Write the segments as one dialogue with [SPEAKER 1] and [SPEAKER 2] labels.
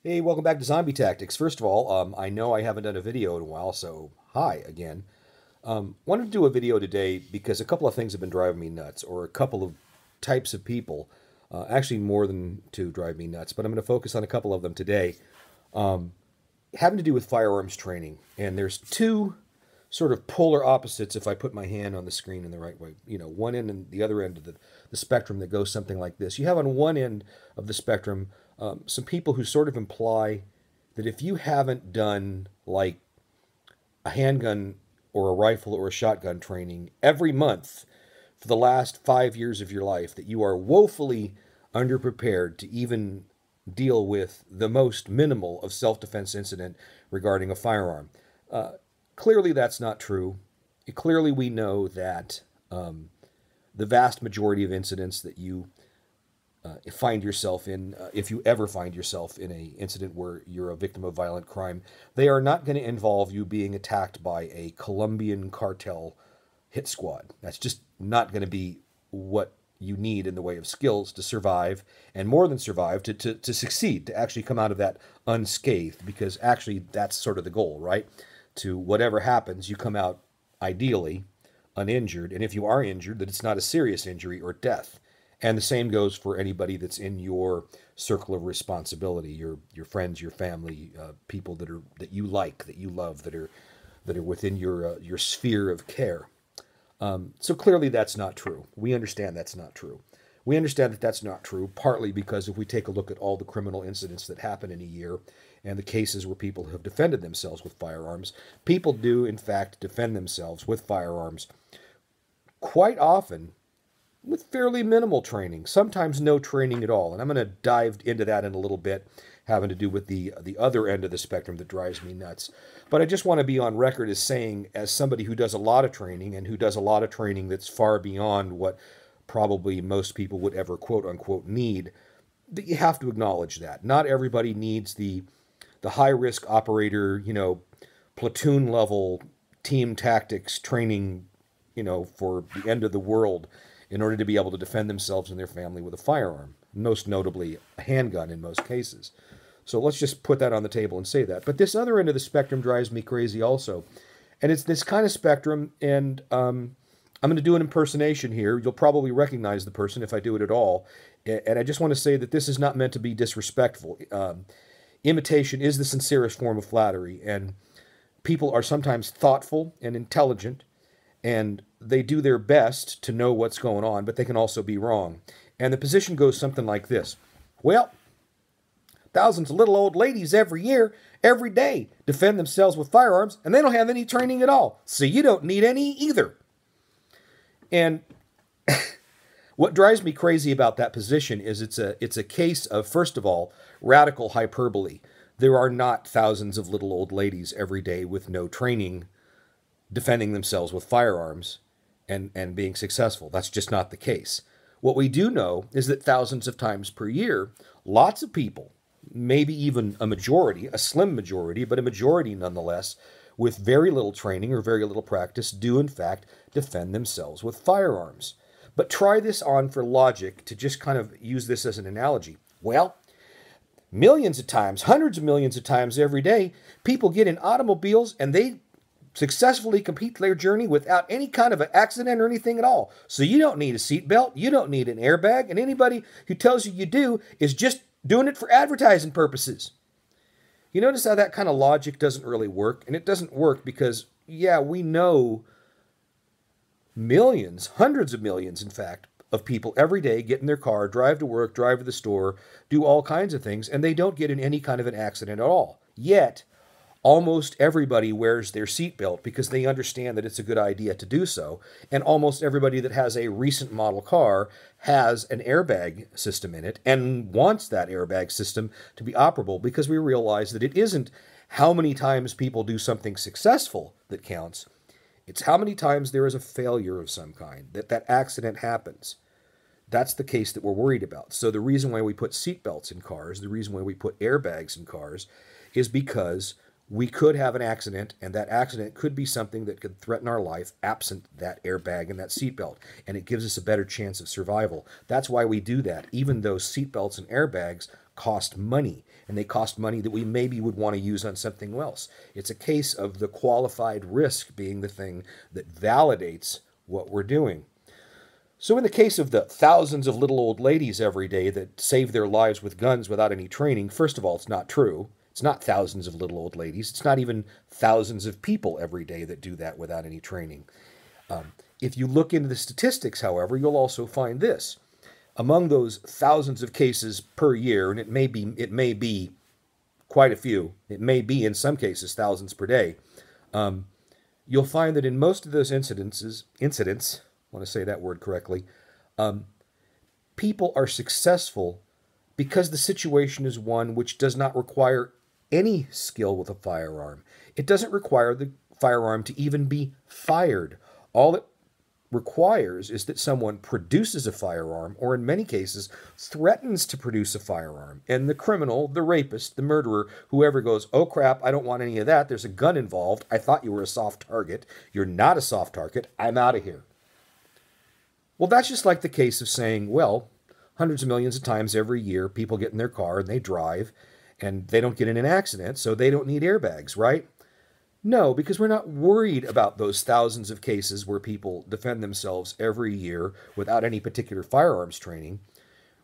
[SPEAKER 1] Hey, welcome back to Zombie Tactics. First of all, I know I haven't done a video in a while, so hi again. Wanted to do a video today because a couple of things have been driving me nuts, or a couple of types of people, actually more than two drive me nuts, but I'm going to focus on a couple of them today, having to do with firearms training. And there's two sort of polar opposites if I put my hand on the screen in the right way. You know, one end and the other end of the spectrum that goes something like this. You have on one end of the spectrum some people who sort of imply that if you haven't done like a handgun or a rifle or a shotgun training every month for the last 5 years of your life, that you are woefully underprepared to even deal with the most minimal of self-defense incident regarding a firearm. Clearly, that's not true. Clearly, we know that the vast majority of incidents that you find yourself in, if you ever find yourself in an incident where you're a victim of violent crime, they are not going to involve you being attacked by a Colombian cartel hit squad. That's just not going to be what you need in the way of skills to survive, and more than survive, to succeed, to actually come out of that unscathed, because actually that's sort of the goal, right? To whatever happens, you come out ideally uninjured, and if you are injured, that it's not a serious injury or death. And the same goes for anybody that's in your circle of responsibility, your friends, your family, people that you like, that you love, that are within your sphere of care. So clearly that's not true. We understand that's not true. We understand that that's not true, partly because if we take a look at all the criminal incidents that happen in a year and the cases where people have defended themselves with firearms, people do, in fact, defend themselves with firearms quite often with fairly minimal training, sometimes no training at all. And I'm going to dive into that in a little bit, having to do with the other end of the spectrum that drives me nuts. But I just want to be on record as saying, as somebody who does a lot of training, and who does a lot of training that's far beyond what probably most people would ever quote unquote need, that you have to acknowledge that. Not everybody needs the high risk operator, platoon level team tactics training, for the end of the world, in order to be able to defend themselves and their family with a firearm, most notably a handgun in most cases. So let's just put that on the table and say that. But this other end of the spectrum drives me crazy also. And it's this kind of spectrum, and I'm going to do an impersonation here. You'll probably recognize the person if I do it at all. And I just want to say that this is not meant to be disrespectful. Imitation is the sincerest form of flattery, and people are sometimes thoughtful and intelligent, and they do their best to know what's going on, but they can also be wrong. And the position goes something like this. Well, thousands of little old ladies every year, every day, defend themselves with firearms, and they don't have any training at all. So you don't need any either. And what drives me crazy about that position is it's a case of, first of all, radical hyperbole. There are not thousands of little old ladies every day with no training defending themselves with firearms and being successful. That's just not the case. What we do know is that thousands of times per year, lots of people, maybe even a majority, a slim majority, but a majority nonetheless, with very little training or very little practice, do in fact defend themselves with firearms. But try this on for logic, to just kind of use this as an analogy. Well, millions of times, hundreds of millions of times every day, people get in automobiles and they successfully complete their journey without any kind of an accident or anything at all. So you don't need a seatbelt, you don't need an airbag, and anybody who tells you do is just doing it for advertising purposes. You notice how that kind of logic doesn't really work? And it doesn't work because, yeah, we know millions, hundreds of millions, in fact, of people every day get in their car, drive to work, drive to the store, do all kinds of things, and they don't get in any kind of an accident at all. Yet, almost everybody wears their seatbelt because they understand that it's a good idea to do so. And almost everybody that has a recent model car has an airbag system in it and wants that airbag system to be operable, because we realize that it isn't how many times people do something successful that counts. It's how many times there is a failure of some kind, that accident happens. That's the case that we're worried about. So the reason why we put seatbelts in cars, the reason why we put airbags in cars, is because we could have an accident, and that accident could be something that could threaten our life absent that airbag and that seatbelt, and it gives us a better chance of survival. That's why we do that, even though seatbelts and airbags cost money, and they cost money that we maybe would want to use on something else. It's a case of the qualified risk being the thing that validates what we're doing. So in the case of the thousands of little old ladies every day that save their lives with guns without any training, first of all, it's not true. It's not thousands of little old ladies. It's not even thousands of people every day that do that without any training. If you look into the statistics, however, you'll also find this. Among those thousands of cases per year, and it may be quite a few, it may be in some cases thousands per day, you'll find that in most of those incidents, I want to say that word correctly, people are successful because the situation is one which does not require any skill with a firearm. It doesn't require the firearm to even be fired. All it requires is that someone produces a firearm, or in many cases, threatens to produce a firearm. And the criminal, the rapist, the murderer, whoever goes, oh crap, I don't want any of that. There's a gun involved. I thought you were a soft target. You're not a soft target. I'm out of here. Well, that's just like the case of saying, well, hundreds of millions of times every year, people get in their car and they drive and they don't get in an accident, so they don't need airbags, right? No, because we're not worried about those thousands of cases where people defend themselves every year without any particular firearms training.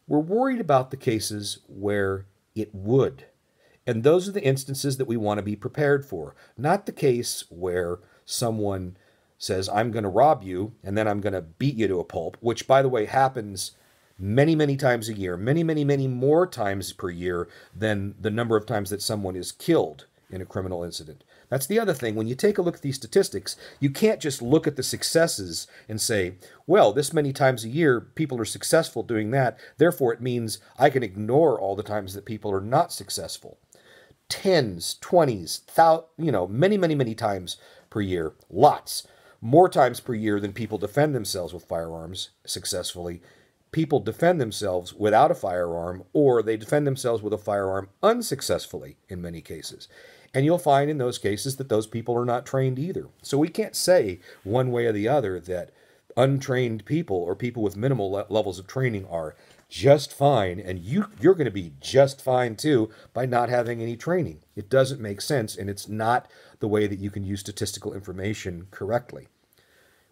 [SPEAKER 1] We're worried about the cases where it would. And those are the instances that we want to be prepared for, not the case where someone says, I'm going to rob you, and then I'm going to beat you to a pulp, which, by the way, happens many, many times a year, many, many, many more times per year than the number of times that someone is killed in a criminal incident. That's the other thing. When you take a look at these statistics, you can't just look at the successes and say, well, this many times a year, people are successful doing that. Therefore, it means I can ignore all the times that people are not successful. Tens, 20s, many, many, many times per year. Lots. More times per year than people defend themselves with firearms successfully. People defend themselves without a firearm, or they defend themselves with a firearm unsuccessfully in many cases. And you'll find in those cases that those people are not trained either. So we can't say one way or the other that untrained people or people with minimal levels of training are just fine, and you're going to be just fine too by not having any training. It doesn't make sense, and it's not the way that you can use statistical information correctly.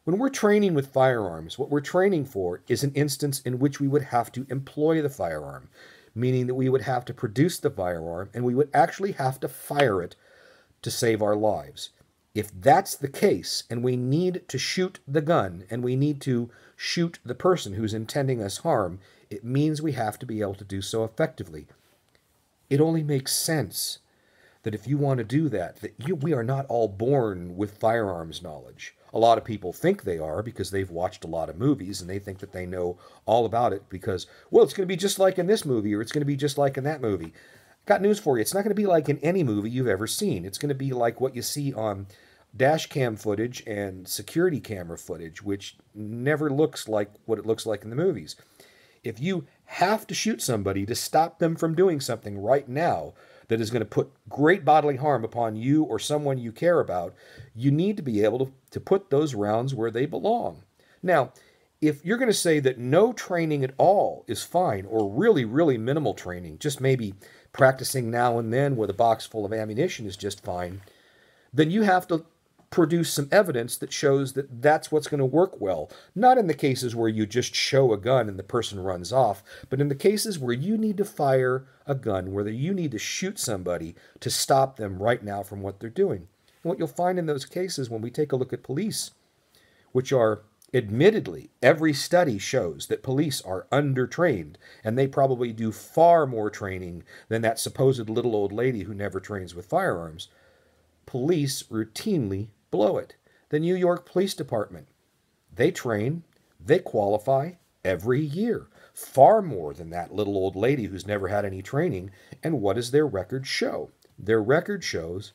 [SPEAKER 1] When we're training with firearms, what we're training for is an instance in which we would have to employ the firearm, meaning that we would have to produce the firearm and we would actually have to fire it to save our lives. If that's the case, and we need to shoot the gun and we need to shoot the person who's intending us harm, it means we have to be able to do so effectively. It only makes sense that if you want to do that, we are not all born with firearms knowledge. A lot of people think they are because they've watched a lot of movies and they think that they know all about it because, well, it's going to be just like in this movie or it's going to be just like in that movie. Got news for you. It's not going to be like in any movie you've ever seen. It's going to be like what you see on dash cam footage and security camera footage, which never looks like what it looks like in the movies. If you have to shoot somebody to stop them from doing something right now that is going to put great bodily harm upon you or someone you care about, you need to be able to put those rounds where they belong. Now, if you're going to say that no training at all is fine, or really, really minimal training, just maybe practicing now and then with a box full of ammunition is just fine, then you have to produce some evidence that shows that that's what's going to work well. Not in the cases where you just show a gun and the person runs off, but in the cases where you need to fire a gun, where you need to shoot somebody to stop them right now from what they're doing. And what you'll find in those cases when we take a look at police, which are admittedly, every study shows that police are undertrained, and they probably do far more training than that supposed little old lady who never trains with firearms. Police routinely blow it. The New York Police Department, they train, they qualify every year, far more than that little old lady who's never had any training. And what does their record show? Their record shows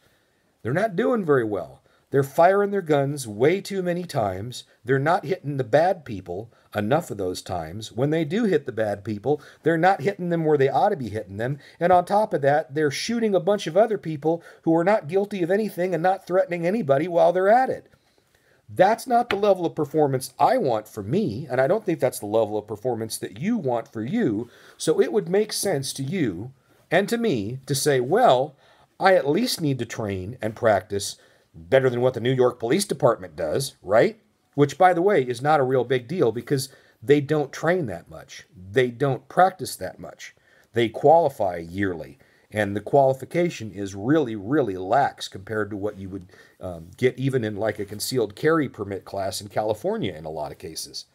[SPEAKER 1] they're not doing very well. They're firing their guns way too many times. They're not hitting the bad people enough of those times. When they do hit the bad people, they're not hitting them where they ought to be hitting them. And on top of that, they're shooting a bunch of other people who are not guilty of anything and not threatening anybody while they're at it. That's not the level of performance I want for me, and I don't think that's the level of performance that you want for you. So it would make sense to you and to me to say, well, I at least need to train and practice better than what the New York Police Department does, right? Which, by the way, is not a real big deal because they don't train that much. They don't practice that much. They qualify yearly. And the qualification is really, really lax compared to what you would get even in like a concealed carry permit class in California in a lot of cases.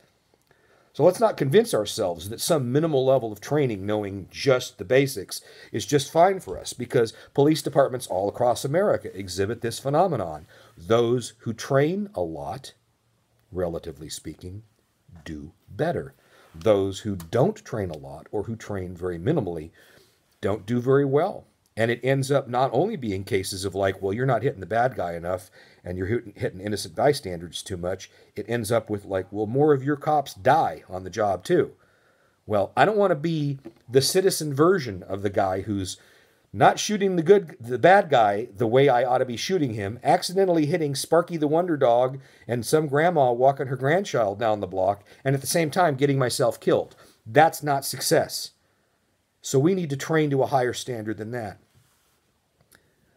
[SPEAKER 1] So let's not convince ourselves that some minimal level of training, knowing just the basics, is just fine for us, because police departments all across America exhibit this phenomenon. Those who train a lot, relatively speaking, do better. Those who don't train a lot or who train very minimally don't do very well. And it ends up not only being cases of like, well, you're not hitting the bad guy enough and you're hitting innocent bystanders too much. It ends up with like, well, more of your cops die on the job too. Well, I don't want to be the citizen version of the guy who's not shooting the bad guy the way I ought to be shooting him, accidentally hitting Sparky the Wonder Dog and some grandma walking her grandchild down the block, and at the same time getting myself killed. That's not success. So we need to train to a higher standard than that.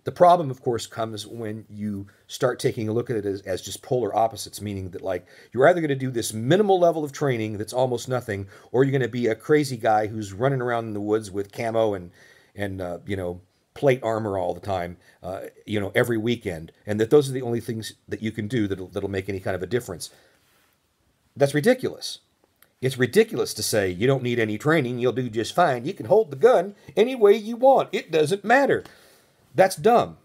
[SPEAKER 1] The problem, of course, comes when you start taking a look at it as just polar opposites, meaning that like you're either going to do this minimal level of training that's almost nothing, or you're going to be a crazy guy who's running around in the woods with camo and plate armor all the time, every weekend, and that those are the only things that you can do that'll make any kind of a difference. That's ridiculous. It's ridiculous to say you don't need any training, you'll do just fine. You can hold the gun any way you want. It doesn't matter. That's dumb.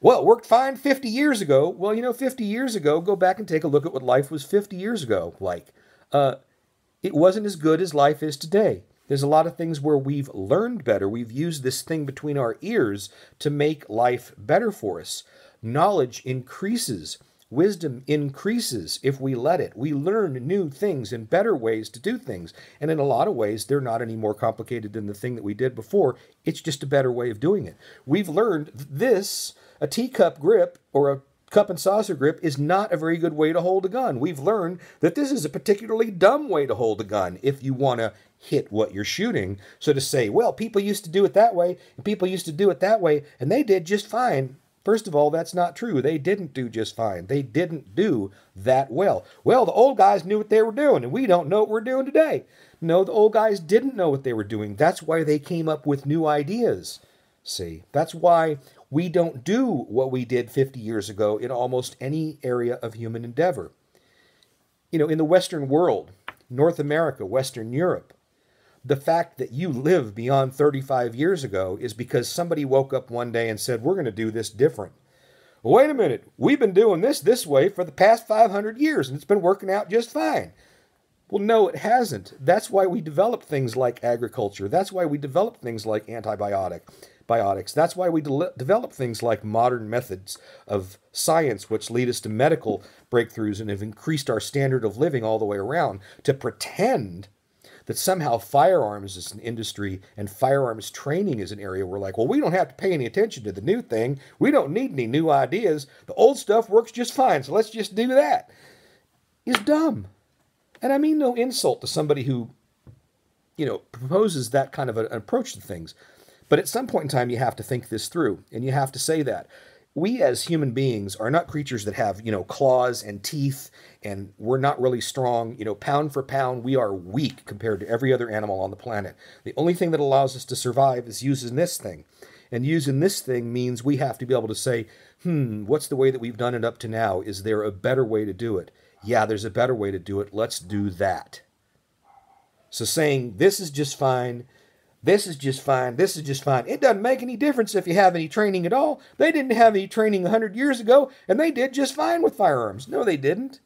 [SPEAKER 1] Well, it worked fine 50 years ago. Well, 50 years ago, go back and take a look at what life was 50 years ago like. It wasn't as good as life is today. There's a lot of things where we've learned better. We've used this thing between our ears to make life better for us. Knowledge increases. Wisdom increases if we let it. We learn new things and better ways to do things. And in a lot of ways, they're not any more complicated than the thing that we did before. It's just a better way of doing it. We've learned this, a teacup grip or a cup and saucer grip is not a very good way to hold a gun. We've learned that this is a particularly dumb way to hold a gun if you want to hit what you're shooting. So to say, well, people used to do it that way and people used to do it that way and they did just fine. First of all, that's not true. They didn't do just fine. They didn't do that well. Well, the old guys knew what they were doing, and we don't know what we're doing today. No, the old guys didn't know what they were doing. That's why they came up with new ideas. See, that's why we don't do what we did 50 years ago in almost any area of human endeavor. In the Western world, North America, Western Europe, the fact that you live beyond 35 years ago is because somebody woke up one day and said, we're going to do this different. Wait a minute, we've been doing this way for the past 500 years and it's been working out just fine. Well, no, it hasn't. That's why we developed things like agriculture. That's why we developed things like antibiotics. That's why we develop things like modern methods of science, which lead us to medical breakthroughs and have increased our standard of living all the way around. To pretend that somehow firearms is an industry and firearms training is an area where like, well, we don't have to pay any attention to the new thing. We don't need any new ideas. The old stuff works just fine, so let's just do that, is dumb. And I mean no insult to somebody who, proposes that kind of an approach to things. But at some point in time, you have to think this through, and you have to say that. We as human beings are not creatures that have, claws and teeth, and we're not really strong. Pound for pound, we are weak compared to every other animal on the planet. The only thing that allows us to survive is using this thing. And using this thing means we have to be able to say, what's the way that we've done it up to now? Is there a better way to do it? Yeah, there's a better way to do it. Let's do that. So saying, this is just fine, this is just fine, this is just fine. It doesn't make any difference if you have any training at all. They didn't have any training 100 years ago, and they did just fine with firearms. No, they didn't.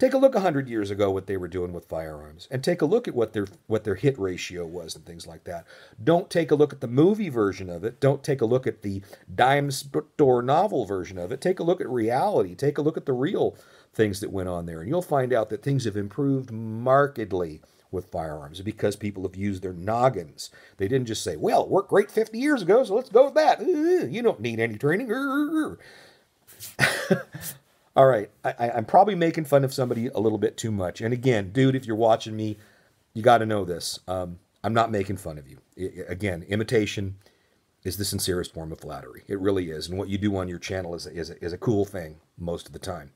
[SPEAKER 1] Take a look 100 years ago what they were doing with firearms, and take a look at what their hit ratio was and things like that. Don't take a look at the movie version of it. Don't take a look at the dime store novel version of it. Take a look at reality. Take a look at the real things that went on there, and you'll find out that things have improved markedly with firearms because people have used their noggins. They didn't just say, well, it worked great 50 years ago, so let's go with that. You don't need any training. All right, I'm probably making fun of somebody a little bit too much. And again, dude, if you're watching me, you got to know this. I'm not making fun of you. Again, imitation is the sincerest form of flattery. It really is. And what you do on your channel is a cool thing most of the time.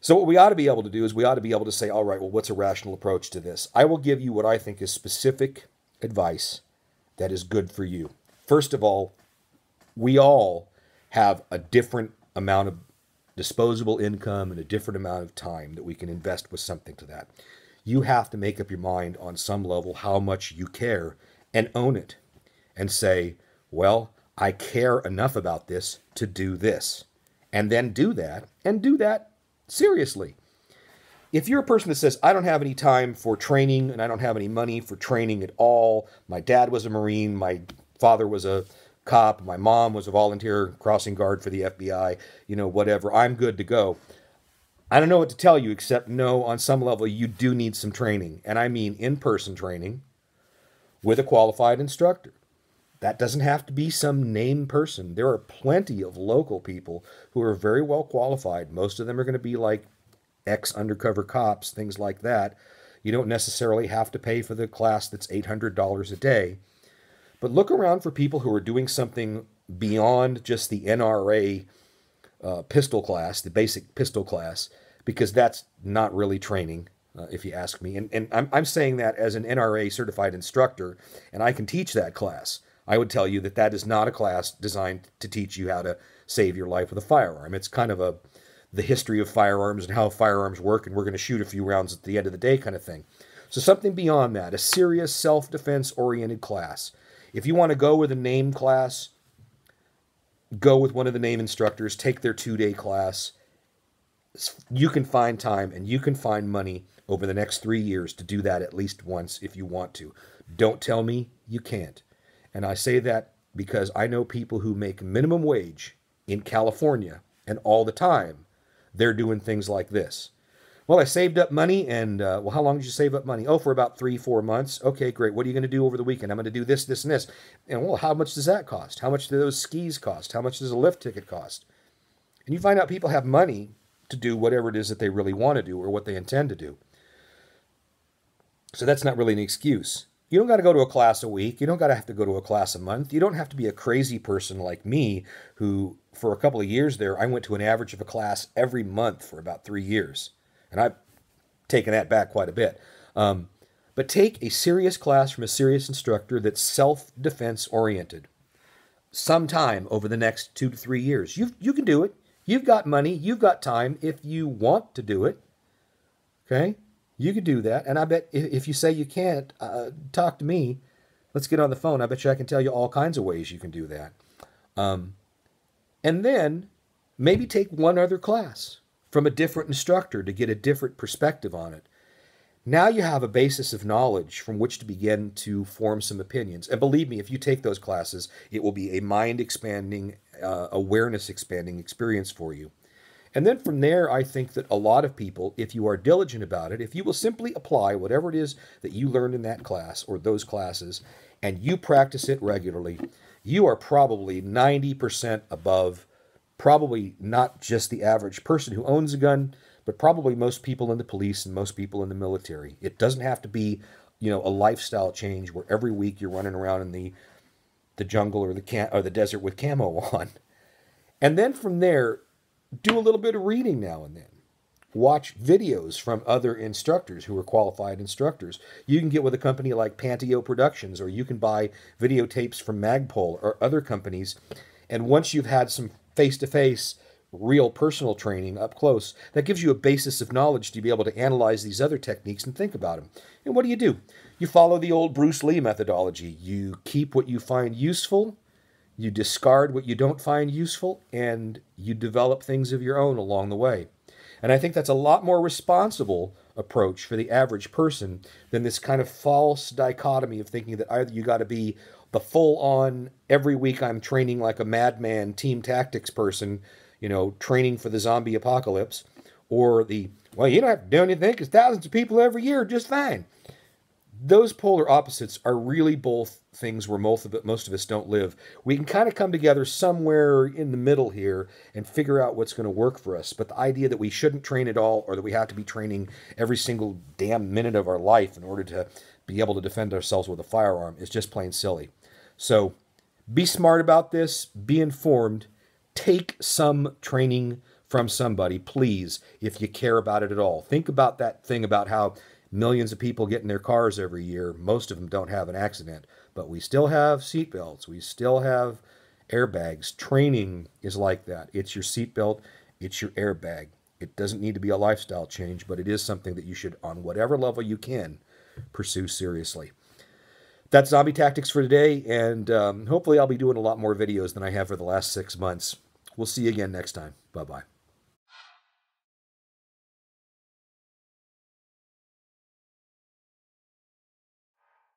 [SPEAKER 1] So what we ought to be able to do is we ought to be able to say, all right, well, what's a rational approach to this? I will give you what I think is specific advice that is good for you. First of all, we all have a different amount of disposable income and a different amount of time that we can invest with something to that. You have to make up your mind on some level how much you care and own it and say, well, I care enough about this to do this, and then do that, and do that seriously. If you're a person that says, I don't have any time for training and I don't have any money for training at all, my dad was a Marine, my father was a cop, my mom was a volunteer crossing guard for the FBI, whatever, I'm good to go. I don't know what to tell you except know on some level you do need some training. And I mean in-person training with a qualified instructor. That doesn't have to be some named person. There are plenty of local people who are very well qualified. Most of them are going to be like ex-undercover cops, things like that. You don't necessarily have to pay for the class that's $800 a day. But look around for people who are doing something beyond just the NRA pistol class, the basic pistol class, because that's not really training, if you ask me. And I'm saying that as an NRA certified instructor, and I can teach that class. I would tell you that that is not a class designed to teach you how to save your life with a firearm. It's kind of the history of firearms and how firearms work, and we're going to shoot a few rounds at the end of the day kind of thing. So something beyond that, a serious self-defense oriented class. If you want to go with a name class, go with one of the name instructors, take their 2-day class. You can find time and you can find money over the next 3 years to do that at least once if you want to. Don't tell me you can't. And I say that because I know people who make minimum wage in California, and all the time they're doing things like this. Well, I saved up money, and, well, how long did you save up money? Oh, for about 3-4 months. Okay, great. What are you going to do over the weekend? I'm going to do this, this, and this. And, well, how much does that cost? How much do those skis cost? How much does a lift ticket cost? And you find out people have money to do whatever it is that they really want to do or what they intend to do. So that's not really an excuse. You don't got to go to a class a week. You don't got to have to go to a class a month. You don't have to be a crazy person like me who, for a couple of years there, I went to an average of a class every month for about 3 years. And I've taken that back quite a bit. But take a serious class from a serious instructor that's self-defense oriented sometime over the next 2 to 3 years. You can do it. You've got money. You've got time if you want to do it. Okay? You could do that. And I bet if you say you can't, talk to me. Let's get on the phone. I bet you I can tell you all kinds of ways you can do that. And then maybe take one other class from a different instructor to get a different perspective on it. Now you have a basis of knowledge from which to begin to form some opinions. And believe me, if you take those classes, it will be a mind-expanding, awareness-expanding experience for you. And then from there, I think that a lot of people, if you are diligent about it, if you will simply apply whatever it is that you learned in that class or those classes, and you practice it regularly, you are probably 90% above probably not just the average person who owns a gun, but probably most people in the police and most people in the military. It doesn't have to be, a lifestyle change where every week you're running around in the jungle or the desert with camo on. And then from there, do a little bit of reading now and then. Watch videos from other instructors who are qualified instructors. You can get with a company like Panteo Productions, or you can buy videotapes from Magpul or other companies. And once you've had some face-to-face, real personal training up close, that gives you a basis of knowledge to be able to analyze these other techniques and think about them. And what do? You follow the old Bruce Lee methodology. You keep what you find useful, you discard what you don't find useful, and you develop things of your own along the way. And I think that's a lot more responsible approach for the average person than this kind of false dichotomy of thinking that either you got to be the full on, every week I'm training like a madman team tactics person, training for the zombie apocalypse, or the, well, you don't have to do anything because thousands of people every year are just fine. Those polar opposites are really both things where most of us don't live. We can kind of come together somewhere in the middle here and figure out what's going to work for us. But the idea that we shouldn't train at all, or that we have to be training every single damn minute of our life in order to be able to defend ourselves with a firearm, is just plain silly. So be smart about this, be informed, take some training from somebody, please, if you care about it at all. Think about that thing about how millions of people get in their cars every year. Most of them don't have an accident, but we still have seatbelts. We still have airbags. Training is like that. It's your seatbelt. It's your airbag. It doesn't need to be a lifestyle change, but it is something that you should, on whatever level you can, pursue seriously. That's Zombie Tactics for today, and hopefully I'll be doing a lot more videos than I have for the last 6 months. We'll see you again next time. Bye-bye.